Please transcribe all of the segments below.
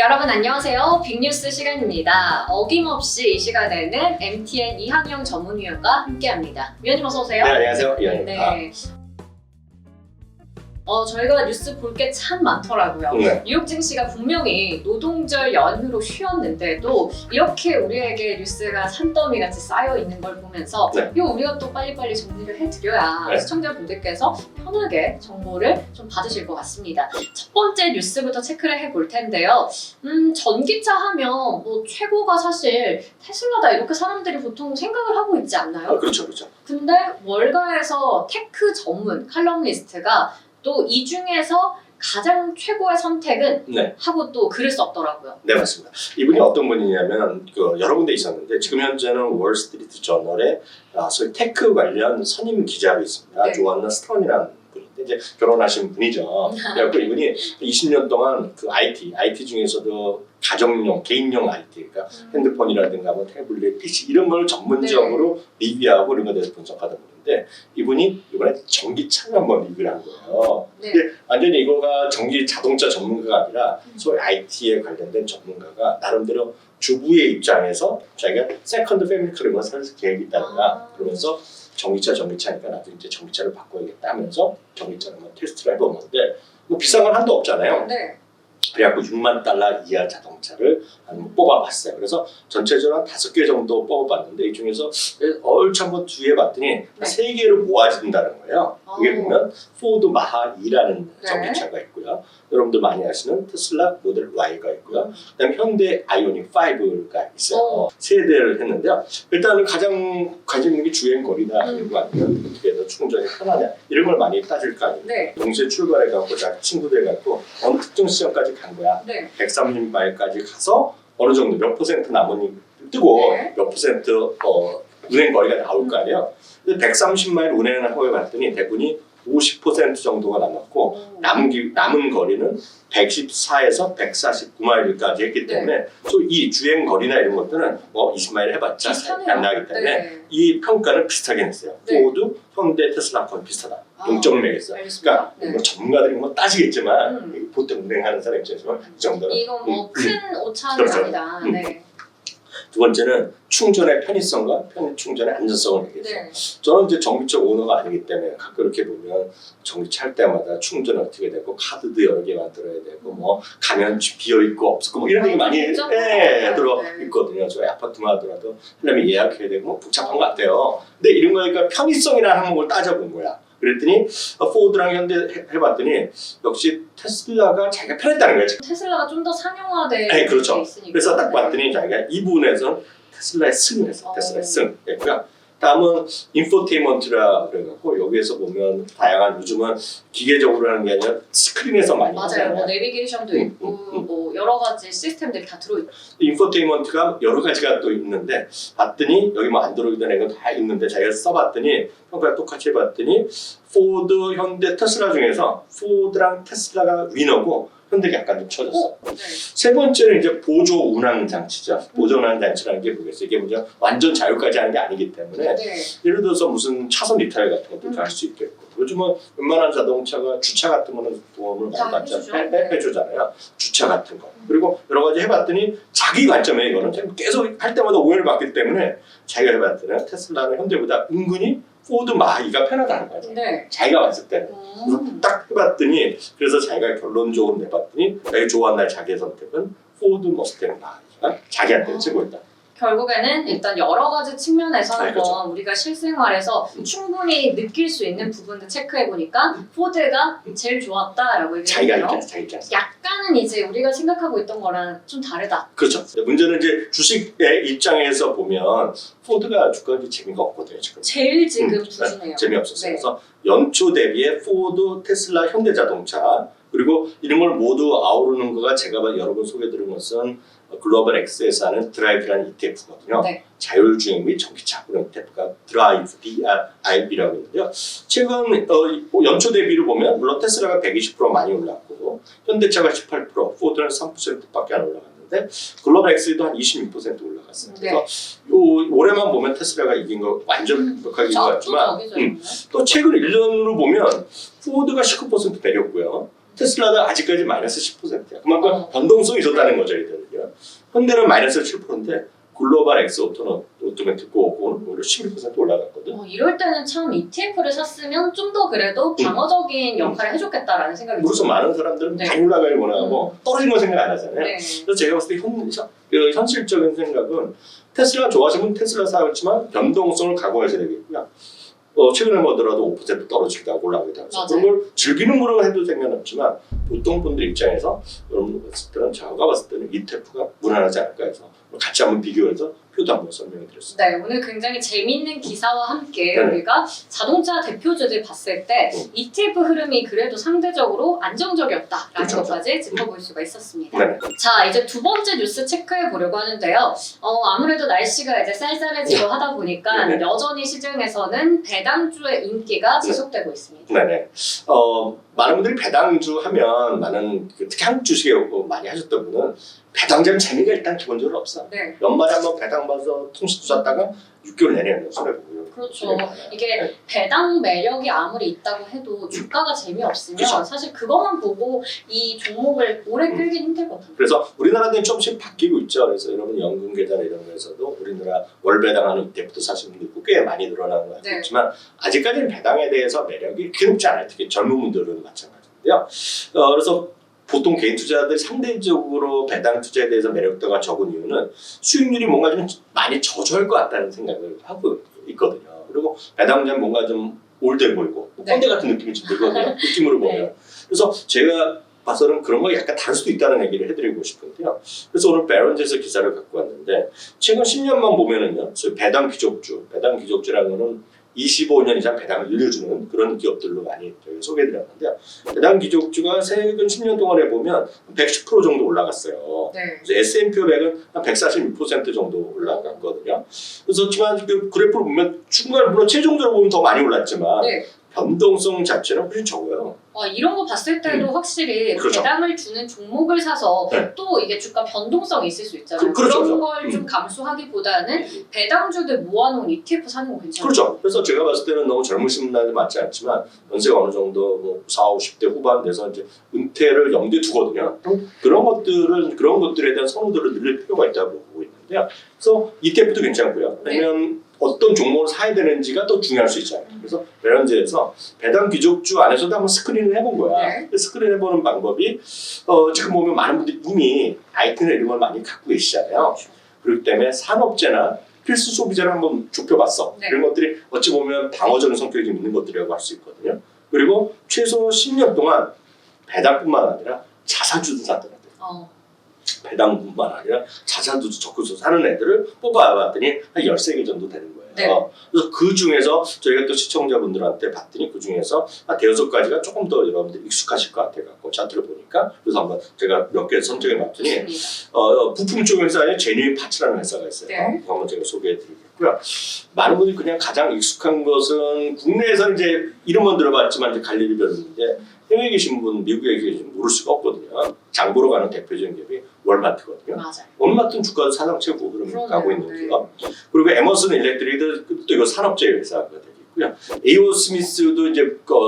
여러분 안녕하세요. 빅뉴스 시간입니다. 어김없이 이 시간에는 MTN 이항영 전문위원과 함께합니다. 위원님 어서 오세요. 네, 안녕하세요. 이항영입니다. 네. 저희가 뉴스 볼 게 참 많더라고요. 네. 뉴욕 증시가 분명히 노동절 연휴로 쉬었는데도 이렇게 우리에게 뉴스가 산더미같이 쌓여 있는 걸 보면서 네. 이거 우리가 또 빨리빨리 정리를 해드려야 네. 시청자분들께서 편하게 정보를 좀 받으실 것 같습니다. 첫 번째 뉴스부터 체크를 해볼 텐데요. 전기차 하면 뭐 최고가 사실 테슬라다 이렇게 사람들이 보통 생각을 하고 있지 않나요? 그렇죠. 근데 월가에서 테크 전문 칼럼니스트가 또 이 중에서 가장 최고의 선택은 네. 하고 또 글을 썼더라고요. 네, 맞습니다. 이분이 어떤 분이냐면 여러 군데 있었는데 지금 현재는 월스트리트 저널에 소위 테크 관련 선임 기자로 있습니다. 네. 조안나 스턴이라는 분인데 이제 결혼하신 분이죠. 그래서 이분이 20년 동안 그 IT 중에서도 가정용, 개인용 IT, 그러니까 핸드폰이라든가 뭐 태블릿, PC 이런 걸 전문적으로 리뷰하고 이런 것에 대해서 분석하던 분인데 이분이 이번에 전기차를 한번 리뷰를 한 거예요. 네. 근데 완전히 이거가 전기 자동차 전문가가 아니라 소위 IT에 관련된 전문가가 나름대로 주부의 입장에서 자기가 세컨드 패밀리 크림을 살 계획이 있다거나 그러면서 전기차니까 나도 이제 전기차를 바꿔야겠다 하면서 전기차를 한번 테스트를 해본 건데 뭐 비싼 건 한도 없잖아요. 네. 그래갖고 $60,000 이하 자동차를 한번 뽑아봤어요. 그래서 전체적으로 한 5개 정도 뽑아봤는데 이 중에서 얼추 한번 주의해봤더니 네. 3개로 모아진다는 거예요. 그게 보면 포드 마하 2라는 네. 전기차가 있고요. 여러분들 많이 아시는 테슬라 모델 Y가 있고요. 그다음에 현대 아이오닉 5가 있어요. 3대를 했는데요. 일단은 가장 관심 있는 게 주행 거리나 그리고 아니면 어떻게 해서 충전이 편하냐 이런 걸 많이 따질 거 아니에요. 네. 동시에 출발해갖고 자기 친구들 갖고 어느 특정 시점까지 간 거야. 네. 130마일까지 가서 어느 정도 몇 퍼센트 남으니 뜨고 네. 몇 퍼센트 운행 거리가 나올 거 아니에요. 근데 130마일 운행을 하고 봤더니 대부분이 50% 정도가 남았고 남은 거리는 114에서 149마일까지 했기 때문에 또 이 주행 거리나 이런 것들은 20마일 해봤자 차이가 안 나기 때문에 네. 이 평가는 비슷하게 냈어요. 네. 포드, 현대, 테슬라 거의 비슷하다. 0점을 매겼어요. 알겠습니다. 그러니까 네. 뭐 전문가들이 뭐 따지겠지만 보통 운행하는 사람 입장에서 이 정도는 이건 뭐 큰 오차는 그렇죠. 아니다. 네. 두 번째는 충전의 편의성과 충전의 안전성을 얘기했어요. 네. 저는 이제 전기차 오너가 아니기 때문에 가끔 이렇게 보면 전기차 할 때마다 충전이 어떻게 되고 카드도 여러 개 만들어야 되고 뭐 가면 비어 있고 없고 뭐 이런 얘기 많이 들어 있거든요. 저희 아파트만 하더라도 하려면 예약해야 되고 뭐 복잡한 것 같아요. 근데 이런 거니까 편의성이라는 항목을 따져본 거야. 그랬더니 포드랑 현대 해봤더니 역시 테슬라가 자기가 편했다는 거예요. 테슬라가 좀 더 상용화돼 네, 그렇죠. 있으니까. 그래서 딱 봤더니 자기가 이 부분에서 테슬라의 승을 했어. 테슬라의 승. 그러니까 다음은 인포테인먼트라 그래갖고 여기에서 보면 다양한 요즘은 기계적으로 하는 게 아니라 스크린에서 많이 맞아요. 하잖아요. 뭐 내비게이션도 있고 뭐 여러 가지 시스템들이 다 들어있고. 인포테인먼트가 여러 가지가 또 있는데 봤더니 여기 뭐 안드로이드 이런 거 다 있는데 자기가 써봤더니 평가 똑같이 해봤더니 포드, 현대, 테슬라 중에서 포드랑 테슬라가 위너고 현대가 약간 좀 쳐졌어. 네. 세 번째는 이제 보조 운항 장치죠. 보조 운항 장치라는 게 뭐겠어요? 이게 먼저 완전 자유까지 하는 게 아니기 때문에 네. 예를 들어서 무슨 차선 이탈 같은 것도 할 수 있겠고 요즘은 웬만한 자동차가 주차 같은 거는 보험을 많이 해주잖아요. 주차 같은 거. 그리고 여러 가지 해봤더니 자기 관점에 이거는 계속 할 때마다 오해를 받기 때문에 자기가 해봤더니 테슬라는 현대보다 은근히 포드 마이가 편하다는 거죠. 네. 자기가 봤을 때는. 그래서 딱 해봤더니 그래서 자기가 결론적으로 내봤더니 내가 좋아하는 자기의 선택은 포드 머스탱 마이가 자기한테 쓰고 있다. 결국에는 일단 여러 가지 측면에서 한번 그렇죠. 우리가 실생활에서 충분히 느낄 수 있는 부분들 체크해보니까 포드가 제일 좋았다라고 자기가 얘기했네요. 자기 입장에서. 약간은 이제 우리가 생각하고 있던 거랑 좀 다르다. 그렇죠. 문제는 이제 주식의 입장에서 보면 포드가 주가가 재미가 없거든요. 지금. 제일 지금 부진해요. 재미없었어요. 네. 그래서 연초 대비에 포드, 테슬라, 현대자동차 그리고 이런 걸 모두 아우르는 거가 제가 여러 번 소개드린 것은 글로벌 X에서 하는 드라이브라는 ETF거든요. 네. 자율주행 및 전기차 그런 ETF가 드라이브, DRIB라고 있는데요. 최근 연초 대비를 보면 물론 테슬라가 120% 많이 올랐고 현대차가 18%, 포드는 3%밖에 안 올라갔는데 글로벌 X도 한 26% 올라갔어요. 네. 그래서 올해만 보면 테슬라가 이긴 거 완전 완벽하게 이긴 것 같지만 또 최근 1년으로 보면 포드가 19% 내렸고요. 테슬라는 아직까지 마이너스 10%야. 그만큼 변동성이 있었다는 거죠, 이들은요. 현대는 마이너스 7%인데 글로벌 엑스 오토매틱 고는 오히려 11% 올라갔거든. 이럴 때는 참 ETF를 샀으면 좀 더 그래도 방어적인 역할을 해줬겠다라는 생각이 그래서 듭니다. 많은 사람들은 네. 많이 올라가길 원하고 떨어진 건 생각 안 하잖아요. 네. 그래서 제가 봤을 때 현실적인 생각은 테슬라 좋아하시면 테슬라 사겠지만 변동성을 각오하셔야 되겠고요. 최근에 보더라도 5% 떨어지기도 하고 올라가기도 하고 그런 걸 즐기는 거로 해도 상관없지만 보통 분들 입장에서 여러분 봤을 때는 제가 봤을 때는 ETF가 무난하지 않을까 해서 같이 한번 비교해서 표도 한번 설명해 드렸습니다. 네, 오늘 굉장히 재밌는 기사와 함께 네. 우리가 자동차 대표주들 봤을 때 ETF 흐름이 그래도 상대적으로 안정적이었다라는 그렇죠. 것까지 짚어볼 수가 있었습니다. 네. 자, 이제 두 번째 뉴스 체크해 보려고 하는데요. 아무래도 날씨가 이제 쌀쌀해지고 하다 보니까 네네. 여전히 시중에서는 배당주의 인기가 지속되고 있습니다. 네네. 많은 분들이 배당주 하면 많은 특히 한국 주식에 많이 하셨던 분은 배당장 재미가 일단 기본적으로 없어. 네. 연말에 한번 배당 받아서 통신도 샀다가 6개월 내내 손해보고. 그렇죠. 이게 배당 매력이 아무리 있다고 해도 주가가 재미없으면 그렇죠. 사실 그것만 보고 이 종목을 오래 끌긴 힘들거든요. 그래서 우리나라는 조금씩 바뀌고 있죠. 그래서 여러분 연금 계좌 이런 거에서도 우리나라 월 배당하는 이때부터 사시는 분들 있고 꽤 많이 늘어나는 것 같지만 아직까지는 배당에 대해서 매력이 그렇게 높지 않아요. 특히 젊은 분들은 마찬가지인데요. 그래서 보통 개인 투자자들이 상대적으로 배당 투자에 대해서 매력도가 적은 이유는 수익률이 뭔가 좀 많이 저조할 것 같다는 생각을 하고 있거든요. 그리고 배당자는 뭔가 좀 올드해 보이고 꼰대 같은 느낌이 좀 들거든요. 느낌으로 보면. 네. 그래서 제가 봐서는 그런 거 약간 다를 수도 있다는 얘기를 해드리고 싶은데요. 그래서 오늘 베런즈에서 기사를 갖고 왔는데 최근 10년만 보면은요. 배당 귀족주라는 거는 25년 이상 배당을 늘려주는 그런 기업들로 많이 저희가 소개해드렸는데요. 배당 귀족주가 최근 10년 동안에 보면 110% 정도 올라갔어요. 네. 그래서 S&P 500은 한 146% 정도 올라갔거든요. 그래서 지금 그 그래프를 보면 중간 물론 최종적으로 보면 더 많이 올랐지만 네. 변동성 자체는 훨씬 적어요. 이런 거 봤을 때도 확실히 그렇죠. 배당을 주는 종목을 사서 네. 또 이게 주가 변동성이 있을 수 있잖아요. 그렇죠. 그런 걸 좀 감수하기보다는 배당주들 모아놓은 ETF 사는 거 괜찮아요. 그렇죠. 그래서 제가 봤을 때는 너무 젊으신 분들한테 맞지 않지만 연세가 어느 정도 뭐 40, 50대 후반 돼서 이제 은퇴를 염두에 두거든요. 그런 것들에 대한 선호도를 늘릴 필요가 있다고 보고 있는데요. 그래서 ETF도 괜찮고요. 왜냐면 어떤 종목을 사야 되는지가 또 중요할 수 있잖아요. 그래서 베런즈에서 배당 귀족주 안에서도 한번 스크린을 해본 거야. 네. 스크린 해보는 방법이 지금 보면 많은 분들이 이미 아이템이나 이런 걸 많이 갖고 계시잖아요. 그렇죠. 그렇기 때문에 산업재나 필수 소비재를 한번 좁혀봤어. 네. 이런 것들이 어찌 보면 방어적인 성격이 좀 있는 것들이라고 할 수 있거든요. 그리고 최소 10년 동안 배당뿐만 아니라 자사주도 사더라고요. 배당뿐만 아니라 자산도 적극적으로 사는 애들을 뽑아봤더니 한 13개 정도 되는 거예요. 네. 그래서 그 중에서 저희가 또 시청자분들한테 봤더니 그 중에서 한 5가지가 조금 더 여러분들 익숙하실 것 같아갖고 차트를 보니까 그래서 한번 제가 몇 개 선정해 봤더니 부품 쪽 회사에 제뉴인 파츠라는 회사가 있어요. 네. 한번 제가 소개해드리겠고요. 많은 분들이 그냥 가장 익숙한 것은 국내에서는 이제 이름은 들어봤지만 이제 갈 일이 별로 없는데 해외에 계신 분, 미국에 계신 분 모를 수가 없거든요. 장 보러 가는 대표적인 기업이 월마트거든요. 맞아요. 월마트는 주가도 사상 최고 흐름을 가고 있는 네. 기업. 그리고 에머슨 일렉트릭도 또 이거 산업재 회사가 되겠고요. 에이오 스미스도 이제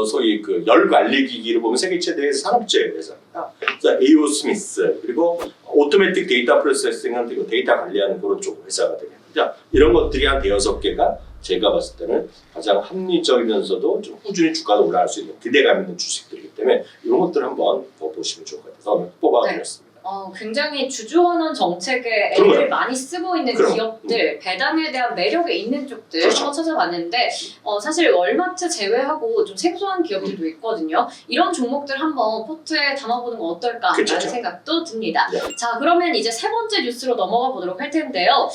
소위 그 열 관리 기기를 보면 세계 최대의 산업재 회사입니다. 그래서 에이오 스미스 그리고 오토매틱 데이터 프로세싱은 되고 데이터 관리하는 그런 쪽 회사가 되겠는데 이런 것들이 한 5개가 제가 봤을 때는 가장 합리적이면서도 좀 꾸준히 주가가 올라갈 수 있는 기대감 있는 주식들이기 때문에 이런 것들 한번 보시면 좋을 것 같아서 뽑아드렸습니다. 굉장히 주주원원 정책에 그럼요. 애를 많이 쓰고 있는 그럼. 기업들, 배당에 대한 매력이 있는 쪽들 그렇죠. 한번 찾아봤는데 사실 월마트 제외하고 좀 생소한 기업들도 있거든요. 이런 종목들 한번 포트에 담아보는 건 어떨까라는 괜찮죠. 생각도 듭니다. 네. 자, 그러면 이제 세 번째 뉴스로 넘어가 보도록 할 텐데요.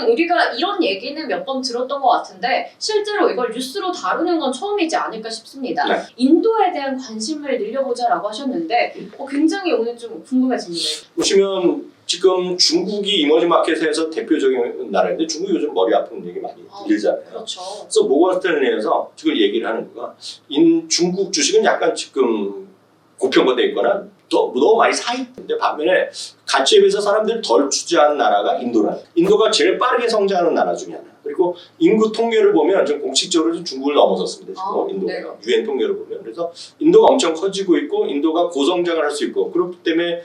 우리가 이런 얘기는 몇 번 들었던 것 같은데 실제로 이걸 뉴스로 다루는 건 처음이지 않을까 싶습니다. 네. 인도에 대한 관심을 늘려보자라고 하셨는데 굉장히 오늘 좀 궁금해집니다. 보시면 지금 중국이 이머징 마켓에서 대표적인 나라인데 중국이 요즘 머리 아픈 얘기 많이 들리잖아요. 그렇죠. 그래서 모건스탠리에서 지금 얘기를 하는 거가 중국 주식은 약간 지금 고평가돼 있거나 너무 많이 사 있는데 반면에 가치에 비해서 사람들이 덜 투자한 나라가 인도라. 인도가 제일 빠르게 성장하는 나라 중에 하나. 그리고 인구 통계를 보면 좀 공식적으로 좀 중국을 넘어섰습니다. 지금 인도가요. 네. 유엔 통계를 보면. 그래서 인도가 엄청 커지고 있고 인도가 고성장을 할 수 있고 그렇기 때문에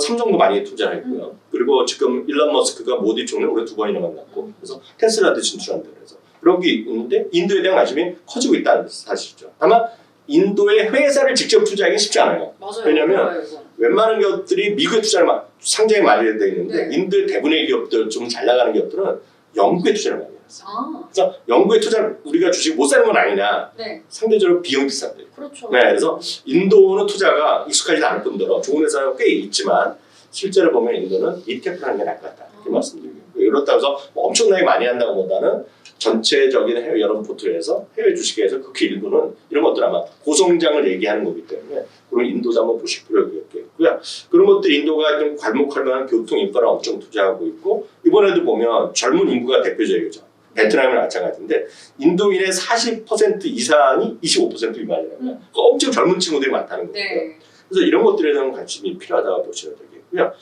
삼성도 많이 투자했고요. 그리고 지금 일론 머스크가 모디 총리를 올해 2번이나 만났고 그래서 테슬라도 진출한다 그래서 그런 게 있는데 인도에 대한 관심이 커지고 있다는 사실이죠. 다만 인도의 회사를 직접 투자하기 쉽지 않아요. 맞아요. 왜냐면 어려워요, 이거. 웬만한 기업들이 미국에 투자를 상장이 많이 되어 있는데 네. 인도의 대부분의 기업들 좀 잘 나가는 기업들은 영국에 투자를 많이 했어요. 아, 그래서 영국에 투자를 우리가 주식 못 사는 건 아니냐 네, 상대적으로 비용이 비싼데 그렇죠. 네, 그래서 인도는 투자가 익숙하지 않을 뿐더러 좋은 회사가 꽤 있지만 실제로 보면 인도는 ETF를 하는 게 나을 것 같다 이렇게 말씀드리고요. 그렇다고 해서 뭐 엄청나게 많이 한다고 보다는 전체적인 해외 여러분 포트에서 해외 주식에서 극히 일부는 이런 것들 아마 고성장을 얘기하는 거기 때문에 그런 인도도 한번 보실 필요가 있겠고요. 그런 것들 인도가 좀 괄목할 만한 교통 인프라를 엄청 투자하고 있고 이번에도 보면 젊은 인구가 대표적이죠. 베트남이랑 마찬가지인데 인도인의 40% 이상이 25% 미만이라고요. 그러니까 엄청 젊은 친구들이 많다는 거고요. 네. 그래서 이런 것들에 대한 관심이 필요하다고 보시면 되겠고요.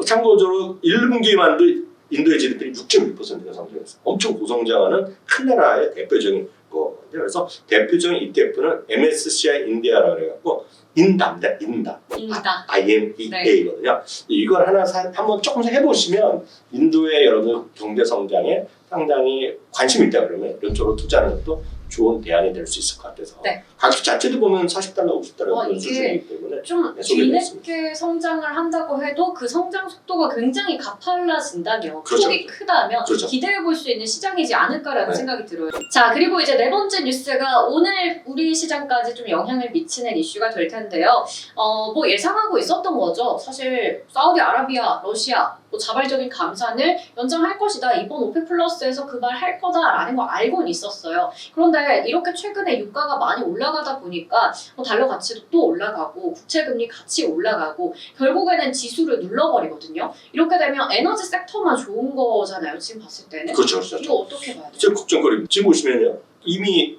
참고적으로 1분기만도 인도의 GDP는 6.1%가 성장했어요. 엄청 고성장하는 큰 나라의 대표적인 거거든요. 그래서 대표적인 ETF는 MSCI 인디아라고 그래갖고 인다입니다. 인다. INDA거든요. 이걸 하나 한번 조금씩 해보시면 인도의 여러분 경제 성장에 상당히 관심이 있다 그러면 이런 쪽으로 투자하는 것도 좋은 대안이 될 수 있을 것 같아서 네. 가격 자체도 보면 $40, $50 그런 이게 수준이기 때문에 좀 네, 소개됐습니다. 뒤늦게 성장을 한다고 해도 그 성장 속도가 굉장히 가팔라진다면 그렇죠, 폭이 크다면 그렇죠. 기대해 볼 수 있는 시장이지 않을까라는 네. 생각이 들어요. 자, 그리고 이제 네 번째 뉴스가 오늘 우리 시장까지 좀 영향을 미치는 이슈가 될 텐데요. 뭐 예상하고 있었던 거죠. 사실 사우디아라비아, 러시아 뭐 자발적인 감산을 연장할 것이다. 이번 오펙 플러스에서 그 말 할 거다라는 걸 알고는 있었어요. 그런데 이렇게 최근에 유가가 많이 올라가다 보니까 뭐 달러 가치도 또 올라가고 국채 금리 같이 올라가고 결국에는 지수를 눌러버리거든요. 이렇게 되면 에너지 섹터만 좋은 거잖아요. 지금 봤을 때는. 그렇죠. 그렇죠. 이거 어떻게 봐야 돼요? 지금 걱정거리입니다. 지금 보시면요. 이미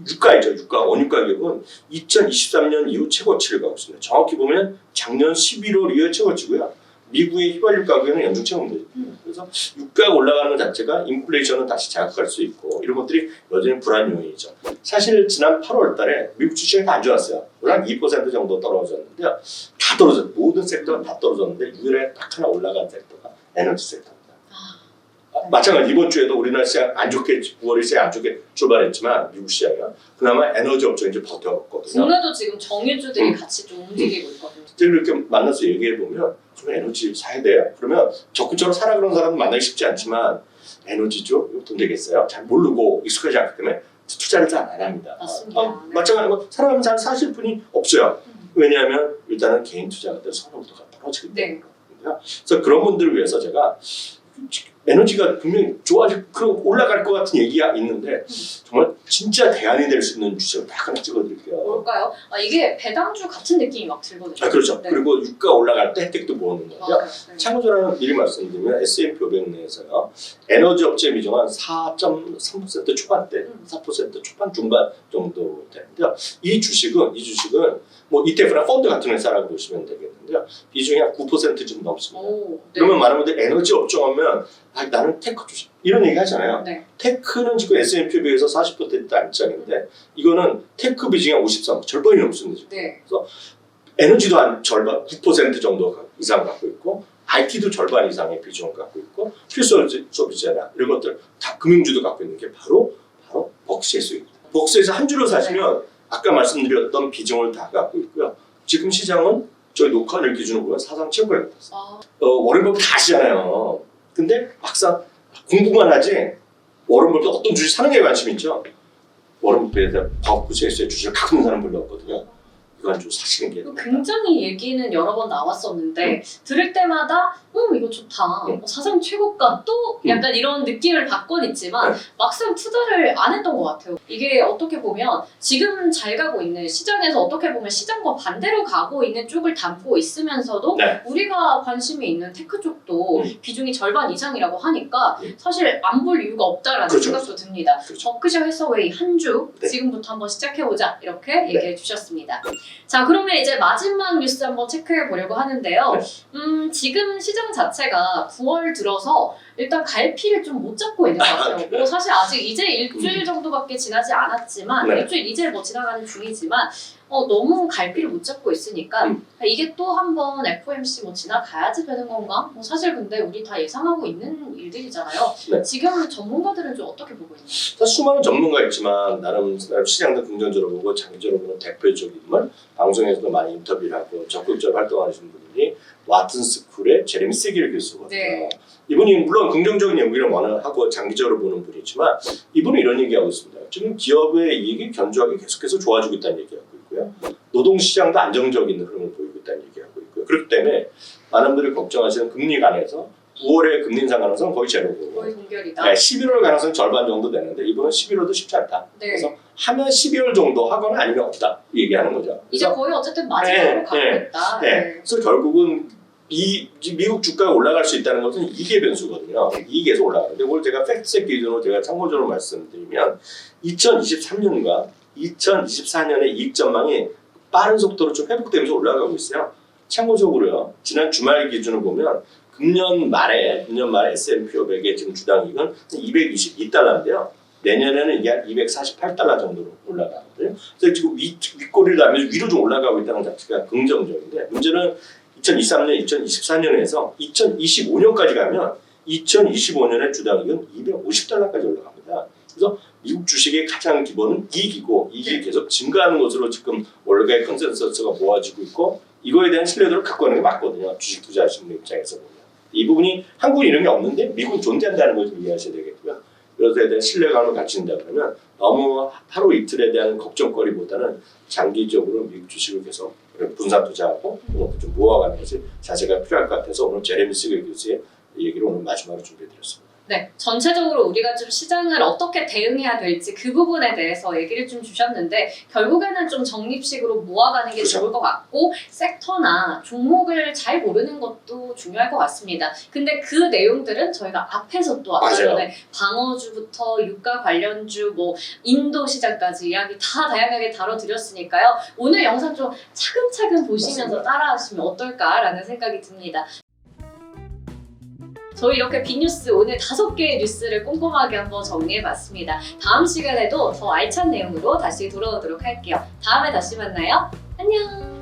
유가이죠. 원유 가격은 2023년 이후 최고치를 가고 있습니다. 정확히 보면 작년 11월 이후에 최고치고요. 미국의 휘발유 가격은 연중 최고입니다. 그래서 유가가 올라가는 것 자체가 인플레이션을 다시 자극할 수 있고 이런 것들이 여전히 불안 요인이죠. 사실 지난 8월 달에 미국 주식이 다 안 좋았어요. 한 2% 정도 떨어졌는데요. 다 떨어졌어요. 모든 섹터가 다 떨어졌는데 유일하게 딱 하나 올라간 섹터가 에너지 섹터입니다. 마찬가지 이번 주에도 우리나라 시장 안 좋게 9월에 시장 안 좋게 출발했지만 미국 시장이요. 그나마 에너지 업종이 이제 버텨왔거든요. 국내도 지금 정유주들이 같이 좀 움직이고 있거든요. 이렇게 만나서 얘기해 보면 좀 에너지 사야 돼요. 그러면 적극적으로 사라 그런 사람은 만나기 쉽지 않지만 에너지죠. 이거 돈 되겠어요. 잘 모르고 익숙하지 않기 때문에 투자를 잘 안 합니다. 맞습니다. 네. 마찬가지로 사람은 잘 사실 분이 없어요. 왜냐하면 일단은 개인 투자가들 선호도가 떨어지기 때문에. 그래서 그런 분들을 위해서 제가 에너지가 분명히 좋아질 그런 올라갈 것 같은 얘기가 있는데 정말 진짜 대안이 될 수 있는 주식을 딱 하나 찍어드릴게요. 뭘까요? 이게 배당주 같은 느낌이 막 들거든요. 그렇죠. 네. 그리고 유가 올라갈 때 혜택도 모으는 거예요. 네. 참고적으로 미리 말씀드리면 S&P 500 내에서요. 에너지 업체 비중은 4.3% 초반대, 4% 초반 중반 정도 되는데요. 이 주식은 뭐 ETF나 펀드 같은 회사라고 보시면 되겠는데요. 비중이 한 9%좀 넘습니다. 오, 네. 그러면 많은 분들이 에너지 업종 하면 나는 테크 주식 이런 얘기 하잖아요. 네. 테크는 지금 S&P 500에서 40% 안짝인데 이거는 테크 비중이 53, 절반이 넘습니다. 네. 에너지도 한 절반, 9% 정도 이상 갖고 있고 IT도 절반 이상의 비중을 갖고 있고 필수 서비스나 이런 것들 다 금융주도 갖고 있는 게 바로 벅시의 수입니다. 벅시에서 한 주를 사시면 아까 말씀드렸던 비중을 다 갖고 있고요. 지금 시장은 저희 녹화를 기준으로 보면 사상 최고에 같았어요. 워렌 버핏 다 아시잖아요. 근데 막상 공부만 하지 워렌 버핏 어떤 주식 사는 게 관심 있죠. 워렌 버핏에 벅시의 주식을 갖고 있는 사람 별로 없거든요. 이건 좀 사시는 게 굉장히 얘기는 여러 번 나왔었는데 들을 때마다 이거 좋다. 사상 최고가 또 약간 이런 느낌을 받곤 있지만 막상 투자를 안 했던 것 같아요. 이게 어떻게 보면 지금 잘 가고 있는 시장에서 어떻게 보면 시장과 반대로 가고 있는 쪽을 담고 있으면서도 네. 우리가 관심이 있는 테크 쪽도 비중이 절반 이상이라고 하니까 사실 안 볼 이유가 없다라는 그렇죠. 생각도 듭니다. 그렇죠. 버크셔 해서웨이 한 주 네. 지금부터 한번 시작해보자 이렇게 얘기해 주셨습니다. 자, 그러면 이제 마지막 뉴스 한번 체크해 보려고 하는데요. 지금 시장 자체가 9월 들어서 일단 갈피를 좀 못 잡고 있는 것 같아요. 뭐 사실 아직 이제 일주일 정도밖에 지나지 않았지만 네. 일주일 이제 뭐 지나가는 중이지만 너무 갈피를 못 잡고 있으니까 이게 또 한번 FOMC 뭐 지나가야지 되는 건가? 뭐 사실 근데 우리 다 예상하고 있는 일들이잖아요. 네. 지금 전문가들은 좀 어떻게 보고 있나요? 사실 수많은 전문가 있지만 나름 시장도 긍정적으로 보고 장기적으로 보는 대표적인 인물, 방송에서도 많이 인터뷰를 하고 적극적으로 활동하시는 분들이 와튼 스쿨의 제레미 시길 교수거든요. 네. 이분이 물론 긍정적인 연구를 원하고 장기적으로 보는 분이지만 이분은 이런 얘기하고 있습니다. 지금 기업의 이익이 견조하게 계속해서 좋아지고 있다는 얘기하고 있고요. 노동시장도 안정적인 흐름을 보이고 있다는 얘기하고 있고요. 그렇기 때문에 많은 분들이 걱정하시는 금리 간에서 9월에 금리 인상 가능성은 거의 제로고 거의 동결이다. 네, 11월 가능성은 절반 정도 되는데 이번은 11월도 쉽지 않다. 네. 그래서 하면 12월 정도 하거나 아니면 없다 이 얘기하는 거죠. 이제 거의 어쨌든 마지막으로 가고 있다. 네. 그래서 결국은 미국 주가가 올라갈 수 있다는 것은 이게 변수거든요. 이익이 계속 올라가는데 오늘 제가 팩트체크 기준으로 제가 참고적으로 말씀드리면 2023년과 2024년의 이익 전망이 빠른 속도로 좀 회복되면서 올라가고 있어요. 참고적으로요. 지난 주말 기준으로 보면 금년 말에 S&P 500의 지금 주당 이익은 222달러인데요. 내년에는 이게 한 248달러 정도로 올라가거든요. 그래서 지금 윗꼬리를 달면서 위로 좀 올라가고 있다는 자체가 긍정적인데 문제는 2023년, 2024년에서 2025년까지 가면 2025년의 주당이익은 250달러까지 올라갑니다. 그래서 미국 주식의 가장 기본은 이익이고 이익이 계속 증가하는 것으로 지금 월가의 컨센서스가 모아지고 있고 이거에 대한 신뢰도를 갖고 가는 게 맞거든요. 주식 투자하시는 입장에서 보면. 이 부분이 한국은 이런 게 없는데 미국은 존재한다는 걸 좀 이해하셔야 되겠고요. 이것에 대한 신뢰감을 갖춘다 그러면 너무 하루 이틀에 대한 걱정거리보다는 장기적으로 미국 주식을 계속 분산 투자하고 좀 모아가는 것이 자세가 필요할 것 같아서 오늘 제레미 시길 교수의 얘기를 오늘 마지막으로 준비해드렸습니다. 네, 전체적으로 우리가 좀 시장을 어떻게 대응해야 될지 그 부분에 대해서 얘기를 좀 주셨는데 결국에는 좀 적립식으로 모아가는 게 그렇죠. 좋을 것 같고 섹터나 종목을 잘 고르는 것도 중요할 것 같습니다. 근데 그 내용들은 저희가 앞에서 또 아까 전에 방어주부터 유가 관련주, 뭐 인도 시장까지 이야기 다 다양하게 다뤄드렸으니까요. 오늘 영상 좀 차근차근 보시면서 따라하시면 어떨까라는 생각이 듭니다. 저희 이렇게 빅뉴스 오늘 5개의 뉴스를 꼼꼼하게 한번 정리해봤습니다. 다음 시간에도 더 알찬 내용으로 다시 돌아오도록 할게요. 다음에 다시 만나요. 안녕!